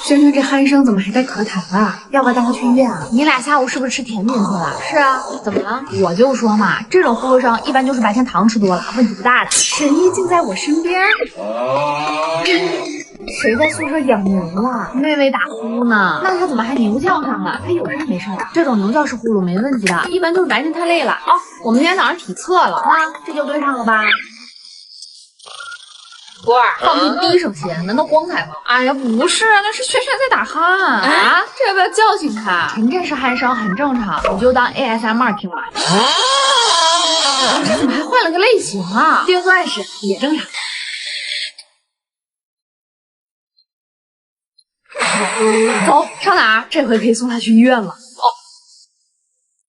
轩轩这鼾声怎么还带咳痰啊？要不要带他去医院啊？你俩下午是不是吃甜品去了？是啊，怎么了？我就说嘛，这种呼噜声一般就是白天糖吃多了，问题不大的。神医竟在我身边。谁在宿舍养牛啊？妹妹打呼呢，那他怎么还牛叫上了？他有事没事啊？这种牛叫式呼噜没问题的，一般就是白天太累了。哦，我们今天早上体测了，啊，这就对上了吧？波儿，放屁低声些，难道光彩吗？哎呀，不是，那是轩轩在打鼾啊，这要不要叫醒他？纯正式鼾声很正常，你就当 ASMR 听吧。这怎么还换了个类型啊？低速暗示也正常。走，上哪儿？这回可以送他去医院了。